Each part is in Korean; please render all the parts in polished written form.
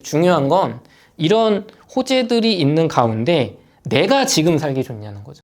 중요한 건 이런 호재들이 있는 가운데 내가 지금 살기 좋냐는 거죠.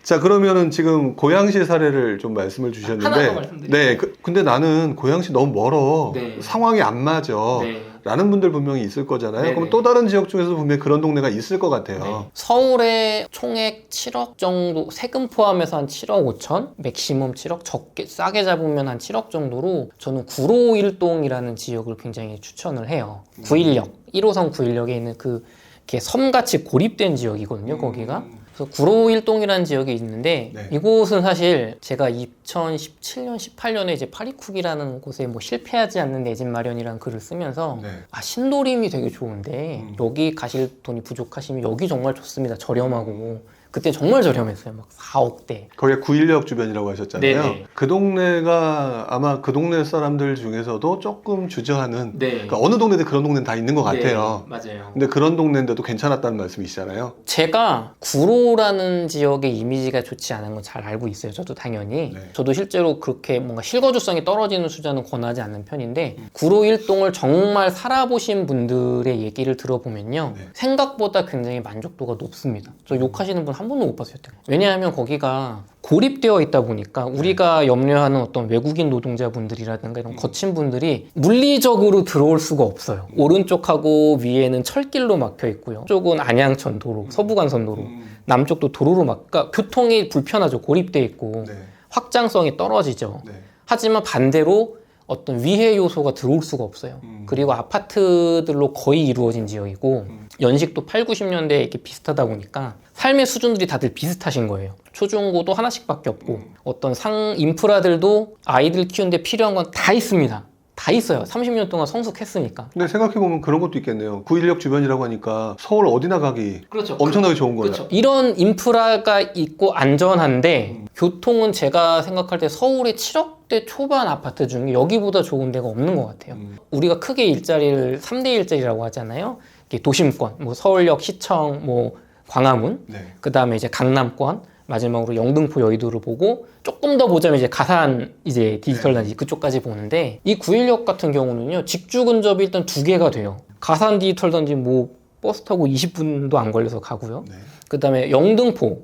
자, 그러면은 지금 고양시 사례를 좀 말씀을 주셨는데, 하나 더 말씀드릴게요. 네, 근데 나는 고양시 너무 멀어. 네. 상황이 안 맞아. 네. 라는 분들 분명히 있을 거잖아요. 네네. 그럼 또 다른 지역 중에서도 분명히 그런 동네가 있을 것 같아요. 네. 서울의 총액 7억 정도, 세금 포함해서 한 7억 5천, 맥시멈 7억, 적게 싸게 잡으면 한 7억 정도로 저는 구로일동이라는 지역을 굉장히 추천을 해요. 916, 1호선 916에 있는 이렇게 섬같이 고립된 지역이거든요, 거기가. 그래서 구로일동이라는 지역이 있는데, 네. 이곳은 사실 제가 2017년, 18년에 이제 파리쿡이라는 곳에 뭐 실패하지 않는 내 집 마련이라는 글을 쓰면서 네. 신도림이 되게 좋은데 여기 가실 돈이 부족하시면 여기 정말 좋습니다. 저렴하고. 그때 정말 저렴했어요. 막 4억대. 거기가 916 주변이라고 하셨잖아요. 네네. 그 동네가 아마 그 동네 사람들 중에서도 조금 주저하는, 네. 그러니까 어느 동네든 그런 동네는 다 있는 것 같아요. 맞아요. 근데 그런 동네인데도 괜찮았다는 말씀이시잖아요. 제가 구로라는 지역의 이미지가 좋지 않은 건 잘 알고 있어요. 저도 당연히. 네. 저도 실제로 그렇게 뭔가 실거주성이 떨어지는 수자는 권하지 않는 편인데 구로 일동을 정말 살아보신 분들의 얘기를 들어보면요. 네. 생각보다 굉장히 만족도가 높습니다. 저 욕하시는 분 한 번도 못 봤어요. 왜냐하면 거기가 고립되어 있다 보니까 우리가 염려하는 어떤 외국인 노동자분들이라든가 이런 거친 분들이 물리적으로 들어올 수가 없어요. 오른쪽하고 위에는 철길로 막혀 있고요. 쪽은 안양천 도로, 서부간선 도로, 남쪽도 도로로 그러니까 교통이 불편하죠. 고립되어 있고 네. 확장성이 떨어지죠. 네. 하지만 반대로 어떤 위해 요소가 들어올 수가 없어요. 그리고 아파트들로 거의 이루어진 지역이고 연식도 8, 90년대에 이렇게 비슷하다 보니까 삶의 수준들이 다들 비슷하신 거예요. 초중고도 하나씩밖에 없고 어떤 인프라들도 아이들 키우는데 필요한 건 다 있습니다. 다 있어요. 30년 동안 성숙했으니까. 근데 생각해보면 그런 것도 있겠네요. 916 주변이라고 하니까 서울 어디나 가기 그렇죠. 엄청나게 좋은 거예요. 그렇죠. 이런 인프라가 있고 안전한데 교통은 제가 생각할 때 서울의 7억대 초반 아파트 중에 여기보다 좋은 데가 없는 것 같아요. 우리가 크게 일자리를 3대 일자리라고 하잖아요. 이게 도심권, 뭐 서울역, 시청, 뭐 광화문, 네. 그 다음에 이제 강남권, 마지막으로 영등포, 여의도를 보고 조금 더 보자면 이제 가산 이제 디지털 단지 그쪽까지 보는데 이 916 같은 경우는요 직주 근접이 일단 2개가 돼요. 가산 디지털 단지 뭐 버스 타고 20분도 안 걸려서 가고요. 네. 그 다음에 영등포,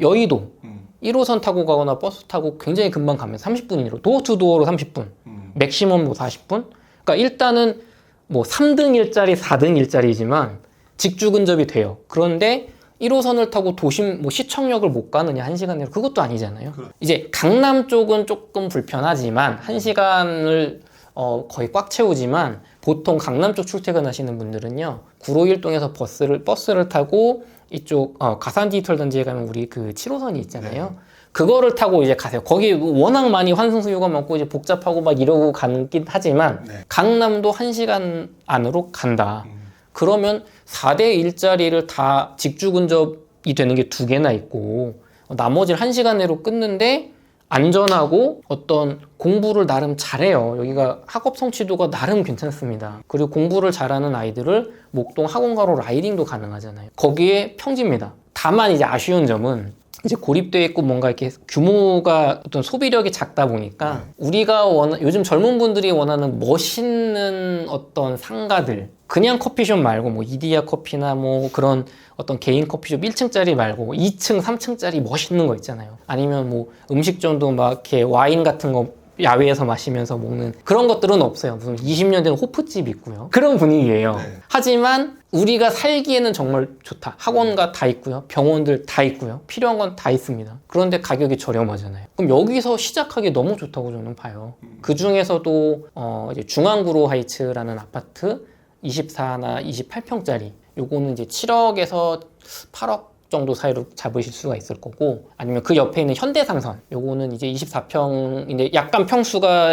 여의도 1호선 타고 가거나 버스 타고 굉장히 금방 가면 30분 이내로 도어 투 도어로 30분, 맥시멈 뭐 40분. 그러니까 일단은 뭐 3등 일자리, 4등 일자리지만 직주 근접이 돼요. 그런데 1호선을 타고 도심, 뭐 시청역을 못 가느냐, 1시간 내로. 그것도 아니잖아요. 이제 강남 쪽은 조금 불편하지만, 1시간을 거의 꽉 채우지만, 보통 강남 쪽 출퇴근하시는 분들은요, 구로일동에서 버스를 타고 이쪽, 가산 디지털 단지에 가면 우리 그 7호선이 있잖아요. 네. 그거를 타고 이제 가세요. 거기 워낙 많이 환승수요가 많고 이제 복잡하고 막 이러고 가긴 하지만, 네. 강남도 1시간 안으로 간다. 그러면 4대 일자리를 다 직주 근접이 되는 게 2개나 있고 나머지를 1시간 내로 끊는데 안전하고 어떤 공부를 나름 잘해요. 여기가 학업 성취도가 나름 괜찮습니다. 그리고 공부를 잘하는 아이들을 목동 학원가로 라이딩도 가능하잖아요. 거기에 평지입니다. 다만 이제 아쉬운 점은 이제 고립되어 있고 뭔가 이렇게 규모가 어떤 소비력이 작다 보니까 우리가 요즘 젊은 분들이 원하는 멋있는 어떤 상가들 그냥 커피숍 말고 뭐 이디야 커피나 뭐 그런 어떤 개인 커피숍 1층짜리 말고 2층, 3층짜리 멋있는 거 있잖아요. 아니면 뭐 음식점도 막 이렇게 와인 같은 거 야외에서 마시면서 먹는 그런 것들은 없어요. 무슨 20년 된 호프집 있고요. 그런 분위기예요. 네. 하지만 우리가 살기에는 정말 좋다. 학원가 다 있고요. 병원들 다 있고요. 필요한 건 다 있습니다. 그런데 가격이 저렴하잖아요. 그럼 여기서 시작하기 너무 좋다고 저는 봐요. 그 중에서도 이제 중앙구로 하이츠라는 아파트 24나 28평짜리 요거는 이제 7억에서 8억 정도 사이로 잡으실 수가 있을 거고 아니면 그 옆에 있는 현대상선 요거는 이제 24평인데 약간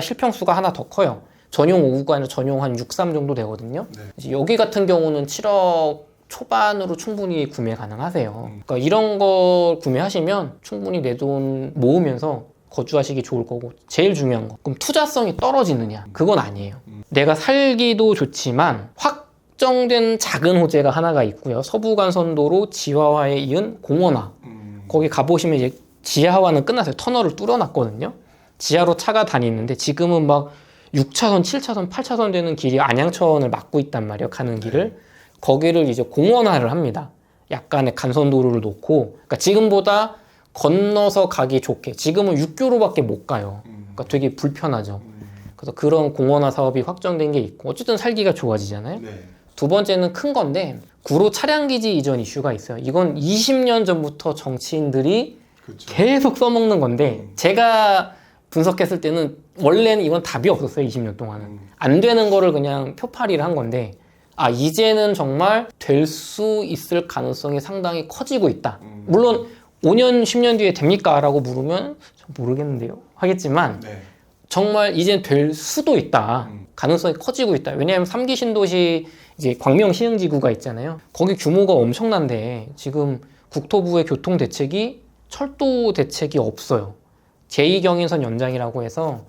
실평수가 하나 더 커요. 전용 5구가 아니라 전용 한 63 정도 되거든요. 네. 이제 여기 같은 경우는 7억 초반으로 충분히 구매 가능하세요. 그러니까 이런 거 구매하시면 충분히 내 돈 모으면서 거주하시기 좋을 거고 제일 중요한 거 그럼 투자성이 떨어지느냐 그건 아니에요. 내가 살기도 좋지만 확정된 작은 호재가 하나가 있고요. 서부간선도로 지하화에 이은 공원화 거기 가보시면 이제 지하화는 끝났어요. 터널을 뚫어놨거든요. 지하로 차가 다니는데 지금은 막 6차선, 7차선, 8차선 되는 길이 안양천을 막고 있단 말이에요. 가는 길을. 거기를 이제 공원화를 합니다. 약간의 간선도로를 놓고, 그러니까 지금보다 건너서 가기 좋게. 지금은 6교로밖에 못 가요. 그러니까 되게 불편하죠. 그래서 그런 공원화 사업이 확정된 게 있고, 어쨌든 살기가 좋아지잖아요. 네. 두 번째는 큰 건데, 구로 차량기지 이전 이슈가 있어요. 이건 20년 전부터 정치인들이 그렇죠. 계속 써먹는 건데, 제가 분석했을 때는 원래는 이건 답이 없었어요. 20년 동안은. 안 되는 거를 그냥 표파리를 한 건데, 아, 이제는 정말 될 수 있을 가능성이 상당히 커지고 있다. 물론 5년, 10년 뒤에 됩니까? 라고 물으면 좀 모르겠는데요. 하겠지만 네. 정말 이젠 될 수도 있다. 가능성이 커지고 있다. 왜냐하면 3기 신도시 이제 광명 시흥지구가 있잖아요. 거기 규모가 엄청난데 지금 국토부의 교통 대책이 철도 대책이 없어요. 제2경인선 연장이라고 해서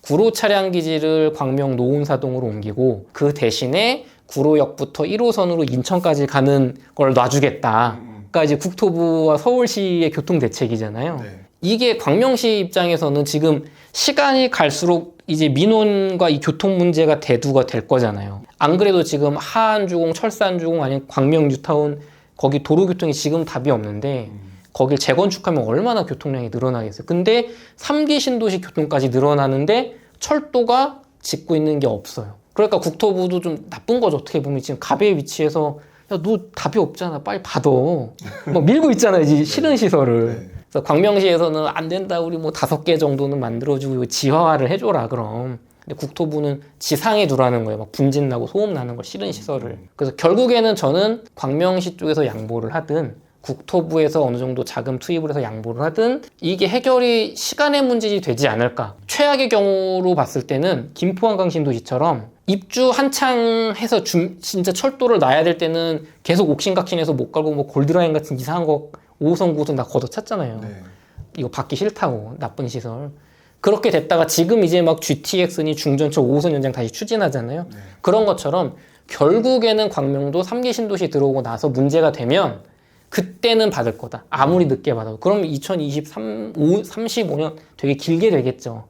구로 차량 기지를 광명 노은사동으로 옮기고 그 대신에 구로역부터 1호선으로 인천까지 가는 걸 놔주겠다. 그러니까 이제 국토부와 서울시의 교통 대책이잖아요. 네. 이게 광명시 입장에서는 지금 시간이 갈수록 이제 민원과 이 교통 문제가 대두가 될 거잖아요. 안 그래도 지금 하안주공, 철산주공 아니면 광명 뉴타운 거기 도로 교통이 지금 답이 없는데 거길 재건축하면 얼마나 교통량이 늘어나겠어요. 근데 3기 신도시 교통까지 늘어나는데 철도가 짓고 있는 게 없어요. 그러니까 국토부도 좀 나쁜 거죠. 어떻게 보면 지금 갑의 위치에서 야, 너 답이 없잖아. 빨리 받아. 막 밀고 있잖아요. 이 싫은 시설을. 네. 그래서 광명시에서는 안 된다. 우리 뭐 5개 정도는 만들어주고 지하화를 해줘라. 그럼. 근데 국토부는 지상에 두라는 거예요. 막 분진 나고 소음 나는 걸 싫은 시설을. 그래서 결국에는 저는 광명시 쪽에서 양보를 하든 국토부에서 어느 정도 자금 투입을 해서 양보를 하든 이게 해결이 시간의 문제지 되지 않을까. 최악의 경우로 봤을 때는 김포 한강신도시처럼 입주 한창 해서 진짜 철도를 놔야 될 때는 계속 옥신각신해서 못 가고 뭐 골드라인 같은 이상한 거 5호선 9호선 다 걷어찼잖아요. 네. 이거 받기 싫다고 나쁜 시설. 그렇게 됐다가 지금 이제 막 GTX니 중전철 5호선 연장 다시 추진하잖아요. 네. 그런 그런 것처럼 결국에는 광명도 3기 신도시 들어오고 나서 문제가 되면 그때는 받을 거다. 아무리 늦게 받아도. 그럼 35년 되게 길게 되겠죠.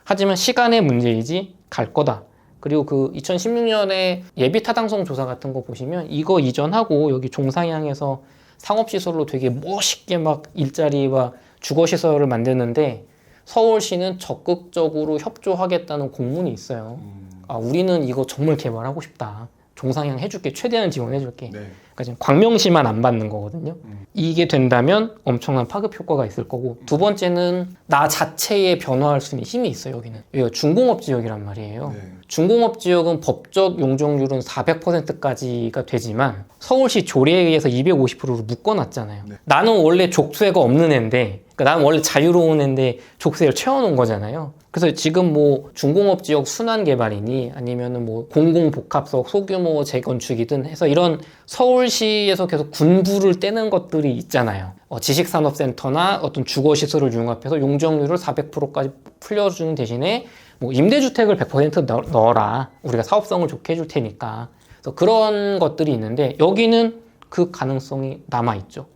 하지만 시간의 문제이지 갈 거다. 그리고 그 2016년에 예비 타당성 조사 같은 거 보시면 이거 이전하고 여기 종상향에서 상업시설로 되게 멋있게 막 일자리와 주거시설을 만드는데 서울시는 적극적으로 협조하겠다는 공문이 있어요. 아, 우리는 이거 정말 개발하고 싶다. 종상향 해줄게. 최대한 지원해줄게. 네. 그러니까 지금 광명시만 안 받는 거거든요. 이게 된다면 엄청난 파급 효과가 있을 거고 두 번째는 나 자체에 변화할 수 있는 힘이 있어요. 여기는. 여기가 중공업 지역이란 말이에요. 네. 중공업 지역은 법적 용적률은 400%까지가 되지만 서울시 조례에 의해서 250%로 묶어놨잖아요. 네. 나는 원래 족쇄가 없는 애인데 그러니까 나는 원래 자유로운 애인데 족쇄를 채워놓은 거잖아요. 그래서 지금 뭐 중공업 지역 순환 개발이니 아니면은 뭐 공공복합석 소규모 재건축이든 해서 이런 서울시에서 계속 군부를 떼는 것들이 있잖아요. 지식산업센터나 어떤 주거시설을 융합해서 용적률을 400%까지 풀려주는 대신에 뭐 임대주택을 100% 넣어라. 우리가 사업성을 좋게 해줄 테니까. 그래서 그런 것들이 있는데 여기는 그 가능성이 남아있죠.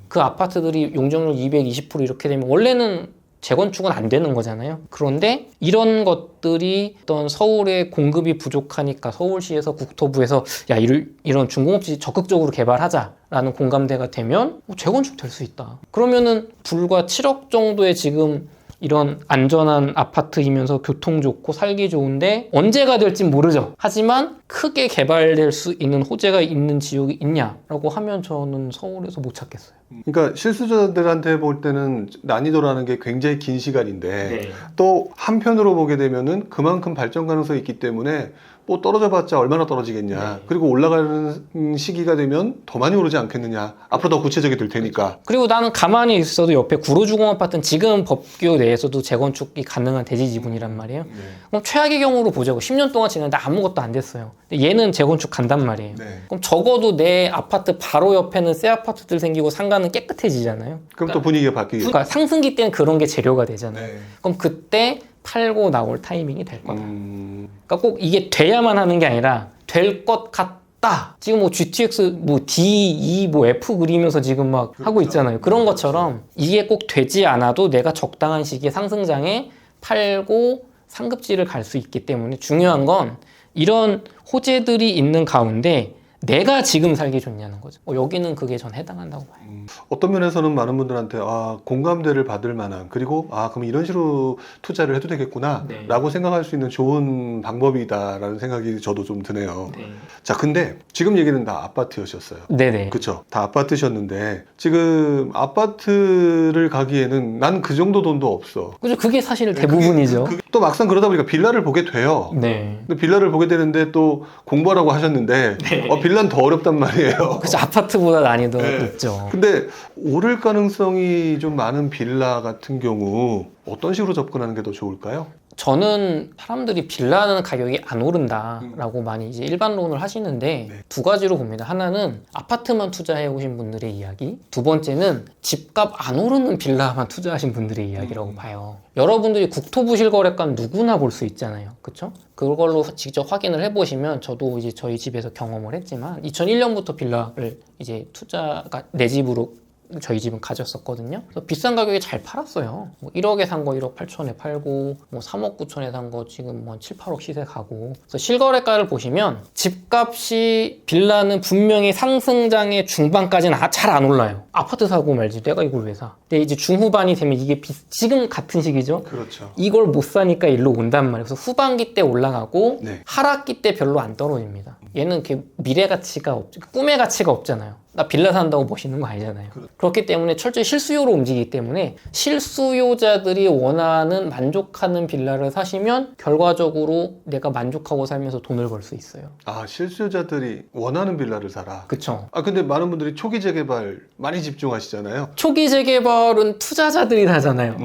그 아파트들이 용적률 220% 이렇게 되면 원래는 재건축은 안 되는 거잖아요. 그런데 이런 것들이 어떤 서울의 공급이 부족하니까 서울시에서 국토부에서 야 이런 중공업지 적극적으로 개발하자라는 공감대가 되면 재건축 될 수 있다. 그러면은 불과 7억 정도의 지금 이런 안전한 아파트이면서 교통 좋고 살기 좋은데 언제가 될진 모르죠. 하지만 크게 개발될 수 있는 호재가 있는 지역이 있냐라고 하면 저는 서울에서 못 찾겠어요. 그러니까 실수자들한테 볼 때는 난이도라는 게 굉장히 긴 시간인데 또 한편으로 보게 되면은 그만큼 발전 가능성이 있기 때문에 뭐 떨어져봤자 얼마나 떨어지겠냐. 네. 그리고 올라가는 시기가 되면 더 많이 오르지 않겠느냐. 앞으로 더 구체적이 될 테니까. 그리고 나는 가만히 있어도 옆에 구로주공 아파트는 지금 법규 내에서도 재건축이 가능한 대지 지분이란 말이에요. 네. 그럼 최악의 경우로 보자고 10년 동안 지났는데 아무것도 안 됐어요. 근데 얘는 재건축 간단 말이에요. 네. 그럼 적어도 내 아파트 바로 옆에는 새 아파트들 생기고 상가는 깨끗해지잖아요. 그럼 또 분위기가 바뀌겠죠. 그러니까 상승기 때는 그런 게 재료가 되잖아요. 네. 그럼 그때 팔고 나올 타이밍이 될 거다. 그러니까 꼭 이게 돼야만 하는 게 아니라 될 것 같다. 지금 뭐 GTX 뭐 D, E, 뭐 F 그리면서 지금 막 하고 있잖아요. 그런 것처럼 이게 꼭 되지 않아도 내가 적당한 시기에 상승장에 팔고 상급지를 갈 수 있기 때문에 중요한 건 이런 호재들이 있는 가운데 내가 지금 살기 좋냐는 거죠. 여기는 그게 전 해당한다고 봐요. 어떤 면에서는 많은 분들한테 공감대를 받을 만한, 그리고 그럼 이런 식으로 투자를 해도 되겠구나 네. 라고 생각할 수 있는 좋은 방법이다라는 생각이 저도 좀 드네요. 네. 자, 근데 지금 얘기는 다 아파트였었어요. 네네. 그쵸? 다 아파트셨는데 지금 아파트를 가기에는 난 그 정도 돈도 없어. 그죠? 그게 사실 대부분이죠. 또 막상 그러다 보니까 빌라를 보게 돼요. 네. 근데 빌라를 보게 되는데 또 공부하라고 하셨는데 빌라는 더 어렵단 말이에요. 그죠? 아파트보다 난이도 네. 있죠. 근데 오를 가능성이 좀 많은 빌라 같은 경우 어떤 식으로 접근하는 게 더 좋을까요? 저는 사람들이 빌라는 가격이 안 오른다라고 많이 이제 일반론을 하시는데 네. 두 가지로 봅니다. 하나는 아파트만 투자해 오신 분들의 이야기, 두 번째는 집값 안 오르는 빌라만 투자하신 분들의 이야기라고 봐요. 여러분들이 국토부 실거래가 누구나 볼 수 있잖아요. 그렇죠? 그걸로 직접 확인을 해보시면 저도 이제 저희 집에서 경험을 했지만 2001년부터 빌라를 이제 투자가 내 집으로 저희 집은 가졌었거든요. 그래서 비싼 가격에 잘 팔았어요. 뭐 1억에 산 거 1억 8천에 팔고, 뭐 3억 9천에 산 거 지금 뭐 7, 8억 시세 가고. 그래서 실거래가를 보시면 집값이 빌라는 분명히 상승장의 중반까지는 잘 안 올라요. 아파트 사고 말지 내가 이걸 왜 사? 근데 이제 중후반이 되면 이게 지금 같은 시기죠. 그렇죠. 이걸 못 사니까 일로 온단 말이에요. 그래서 후반기 때 올라가고 네. 하락기 때 별로 안 떨어집니다. 얘는 이렇게 미래 가치가 꿈의 가치가 없잖아요. 나 빌라 산다고 멋있는 거 아니잖아요. 그렇기 때문에 철저히 실수요로 움직이기 때문에 실수요자들이 원하는 만족하는 빌라를 사시면 결과적으로 내가 만족하고 살면서 돈을 벌 수 있어요. 실수요자들이 원하는 빌라를 사라. 그쵸? 근데 많은 분들이 초기 재개발 많이 집중하시잖아요. 초기 재개발은 투자자들이 하잖아요.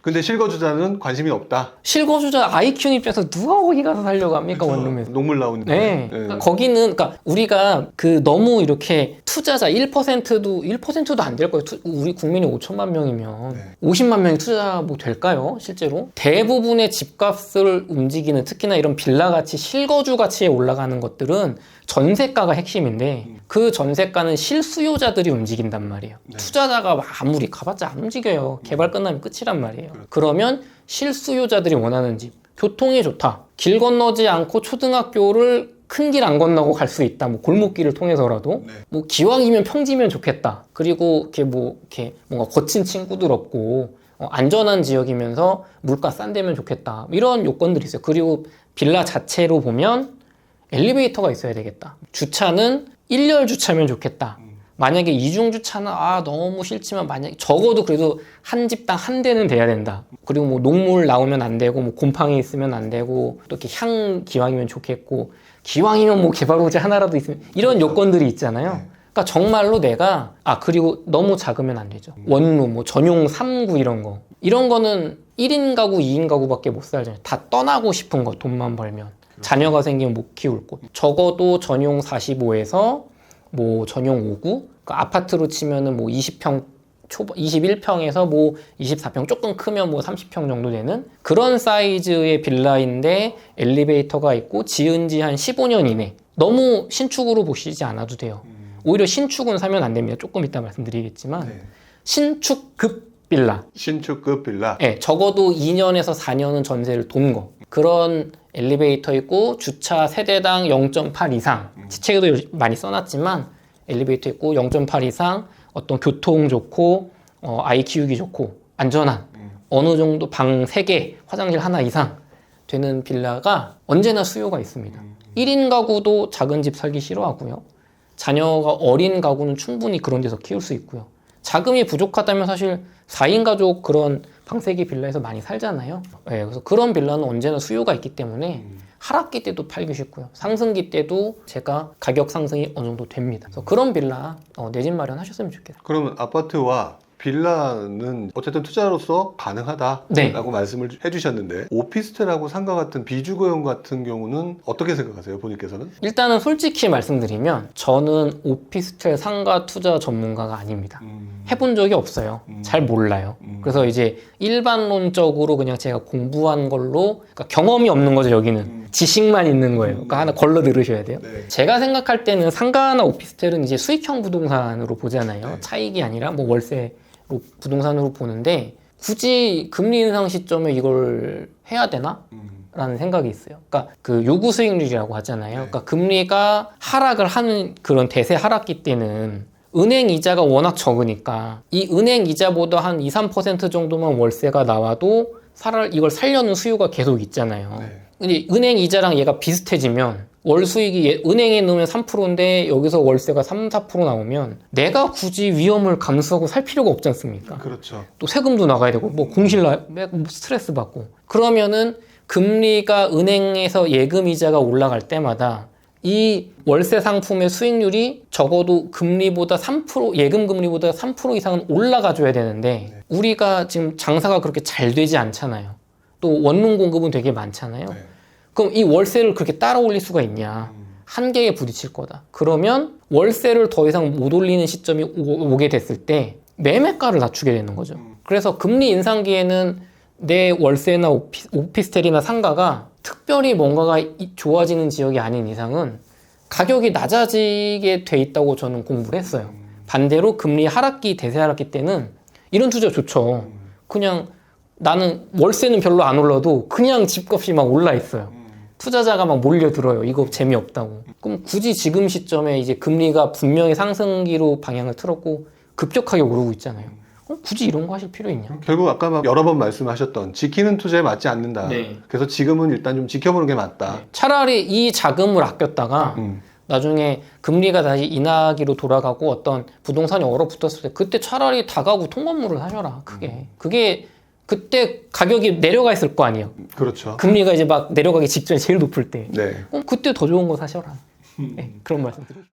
근데 실거주자는 관심이 없다. 실거주자 아이 키우는 입장에서 누가 거기 가서 살려고 합니까? 원룸에서. 녹물 나오는데. 네. 그러니까 거기는, 그러니까 우리가 너무 이렇게 투자자 1%도 안 될 거예요. 우리 국민이 5천만 명이면 50만 명이 투자 뭐 될까요? 실제로? 대부분의 집값을 움직이는, 특히나 이런 빌라 가치, 실거주 가치에 올라가는 것들은 전세가가 핵심인데 그 전세가는 실수요자들이 움직인단 말이에요. 투자자가 아무리 가봤자 안 움직여요. 개발 끝나면 끝이란 말이에요. 그러면 실수요자들이 원하는 집, 교통이 좋다. 길 건너지 않고 초등학교를 큰 길 안 건너고 갈 수 있다. 뭐 골목길을 통해서라도. 뭐 기왕이면 평지면 좋겠다. 그리고 이렇게 뭔가 거친 친구들 없고 안전한 지역이면서 물가 싼 데면 좋겠다. 이런 요건들이 있어요. 그리고 빌라 자체로 보면 엘리베이터가 있어야 되겠다. 주차는 1열 주차면 좋겠다. 만약에 이중 주차는 너무 싫지만 만약에 적어도 그래도 한 집당 한 대는 돼야 된다. 그리고 뭐 녹물 나오면 안 되고 뭐 곰팡이 있으면 안 되고 또 이렇게 향 기왕이면 좋겠고 기왕이면 뭐 개발호재 하나라도 있으면 이런 요건들이 있잖아요. 그러니까 정말로 내가 그리고 너무 작으면 안 되죠. 원룸 뭐 전용 3구 이런 거는 1인 가구 2인 가구밖에 못 살잖아요. 다 떠나고 싶은 거 돈만 벌면 자녀가 생기면 못 키울 곳. 적어도 전용 45에서 뭐 전용 5구, 그러니까 아파트로 치면은 뭐 20평 21평에서 뭐 24평, 조금 크면 뭐 30평 정도 되는 그런 사이즈의 빌라인데 엘리베이터가 있고 지은 지 한 15년 이내. 너무 신축으로 보시지 않아도 돼요. 오히려 신축은 사면 안 됩니다. 조금 이따 말씀드리겠지만 신축급 빌라. 신축급 빌라. 네, 적어도 2년에서 4년은 전세를 돈 거. 그런 엘리베이터 있고 주차 세대당 0.8 이상. 책에도 많이 써놨지만 엘리베이터 있고 0.8 이상 어떤 교통 좋고 아이 키우기 좋고 안전한 어느 정도 방 3개 화장실 하나 이상 되는 빌라가 언제나 수요가 있습니다. 1인 가구도 작은 집 살기 싫어하고요. 자녀가 어린 가구는 충분히 그런 데서 키울 수 있고요. 자금이 부족하다면 사실 4인 가족 그런 방 3개 빌라에서 많이 살잖아요. 네, 그래서 그런 빌라는 언제나 수요가 있기 때문에 하락기 때도 팔기 쉽고요. 상승기 때도 제가 가격 상승이 어느 정도 됩니다. 그래서 그런 빌라 내 집 마련하셨으면 좋겠어요. 그러면 아파트와 빌라는 어쨌든 투자로서 가능하다라고 네. 말씀을 해주셨는데 오피스텔하고 상가 같은 비주거용 같은 경우는 어떻게 생각하세요, 본인께서는? 일단은 솔직히 말씀드리면 저는 오피스텔 상가 투자 전문가가 아닙니다. 해본 적이 없어요. 잘 몰라요. 그래서 이제 일반론적으로 그냥 제가 공부한 걸로, 그러니까 경험이 없는 거죠, 여기는. 지식만 있는 거예요. 그러니까 하나 걸러 들으셔야 돼요. 제가 생각할 때는 상가나 오피스텔은 이제 수익형 부동산으로 보잖아요. 차익이 아니라 뭐 월세로 부동산으로 보는데 굳이 금리 인상 시점에 이걸 해야 되나? 라는 생각이 있어요. 그러니까 그 요구 수익률이라고 하잖아요. 그러니까 금리가 하락을 하는 그런 대세 하락기 때는 은행 이자가 워낙 적으니까 이 은행 이자보다 한 2, 3% 정도만 월세가 나와도 이걸 살려는 수요가 계속 있잖아요. 근데 은행 이자랑 얘가 비슷해지면 월 수익이 은행에 넣으면 3%인데 여기서 월세가 3, 4% 나오면 내가 굳이 위험을 감수하고 살 필요가 없지 않습니까? 그렇죠. 또 세금도 나가야 되고 뭐 공실 스트레스 받고 그러면은 금리가 은행에서 예금 이자가 올라갈 때마다 이 월세 상품의 수익률이 적어도 금리보다 3% 예금 금리보다 3% 이상은 올라가 줘야 되는데 우리가 지금 장사가 그렇게 잘 되지 않잖아요. 또 원룸 공급은 되게 많잖아요. 그럼 이 월세를 그렇게 따라 올릴 수가 있냐? 한계에 부딪힐 거다. 그러면 월세를 더 이상 못 올리는 시점이 오게 됐을 때 매매가를 낮추게 되는 거죠. 그래서 금리 인상기에는 내 월세나 오피스텔이나 상가가 특별히 뭔가가 좋아지는 지역이 아닌 이상은 가격이 낮아지게 돼 있다고 저는 공부를 했어요. 반대로 금리 하락기, 대세 하락기 때는 이런 투자 좋죠. 그냥 나는 월세는 별로 안 올라도 그냥 집값이 막 올라 있어요. 투자자가 막 몰려들어요. 이거 재미없다고. 그럼 굳이 지금 시점에 이제 금리가 분명히 상승기로 방향을 틀었고 급격하게 오르고 있잖아요. 그럼 굳이 이런 거 하실 필요 있냐? 결국 아까 막 여러 번 말씀하셨던 지키는 투자에 맞지 않는다. 네. 그래서 지금은 일단 좀 지켜보는 게 맞다. 차라리 이 자금을 아꼈다가 나중에 금리가 다시 인하기로 돌아가고 어떤 부동산이 얼어붙었을 때 그때 차라리 다가구 통건물을 사셔라. 크게. 그게 그때 가격이 내려가 있을 거 아니에요. 그렇죠. 금리가 이제 막 내려가기 직전에 제일 높을 때. 네. 그럼 그때 더 좋은 거 사셔라. 네, 그런 말씀 드리죠.